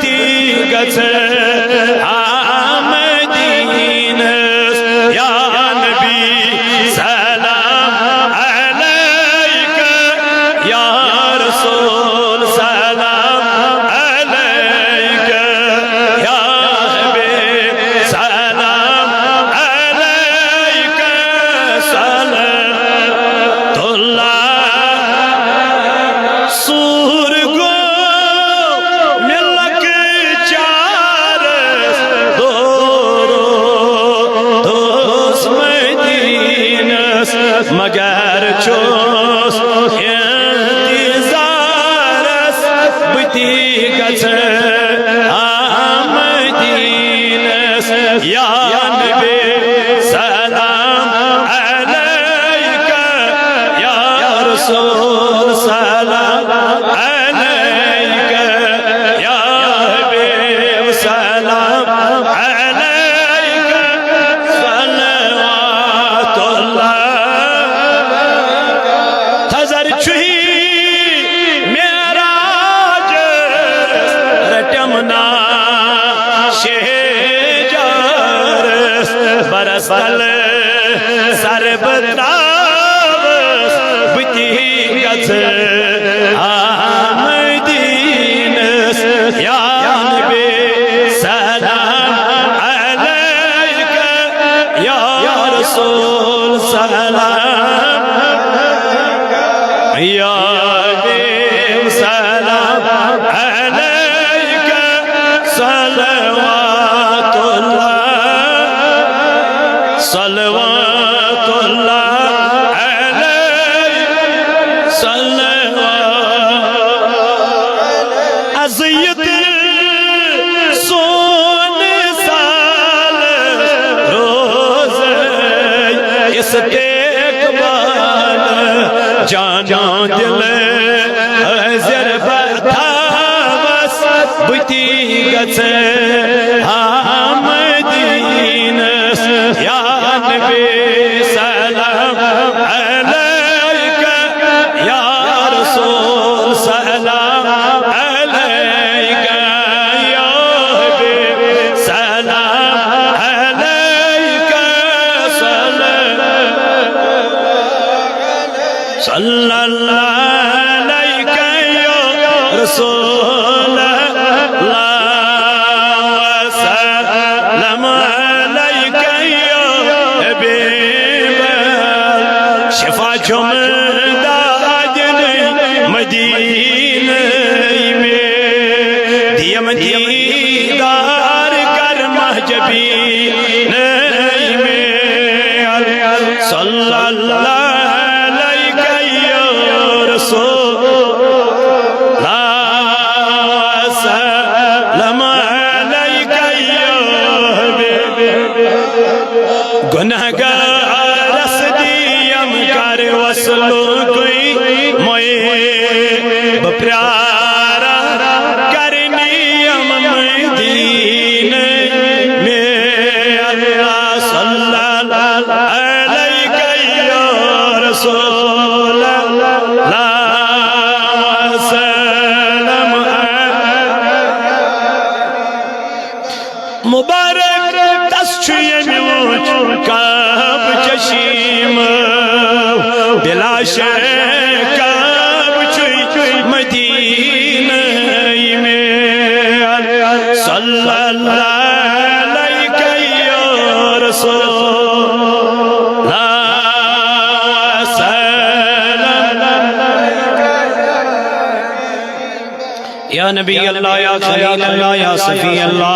बुती गछ आमदीनस या नबी सलाम अलैका या रसूल सलाम अलैका या हबीब सलाम अलैका सलातुल्लाह सूर गो मिलक चार दोरो दोस मदीनस मगर चोस इंतजारस बुती गछ आमदीनस या नबी सलाम अलैका या रसूल सलाम अलैका या हबीब सलाम अलैका सलवातुल्लाह थजर छुही मेराज रटमना शेजार बरसल सरबताव बुती गछ आमदीनस या नबी सलाम अलैका या रसूल सलाम या हबीब सलाम अलैका सलवातुल्लाह सलवातुल्लाह अज़ियत सोन साल रोज इस्तेक़बाल जाना दिल हज़र बरथावस बुती गछ आमदीनस या नबी सलाम अलैका या रसूल सलाम अलैका या हबीब सलाम अलैका सल्लल्लाहु अलैका या रसूल अल्लाह सलाम अलैका या हबीब शिफा जुमदा मदीने में दियम दीदार कर महजबी में सल्लल्लाहु अलैका या रसूल सलाम अलैका या हबीब गुनहगार सदियम कर वसलो कोई मोए प्यारा करनियम मदीने में अल्लाह सल्लल्लाहु अलैका या रसूल अल्लाह सलाम मुबारक तस्छुय मिवच काब चशीम बिला शक मदीने में सल्लल्लाहु अलैका या रसूल सलाम या नबी अल्लाह या खलील अल्लाह या सफी अल्लाह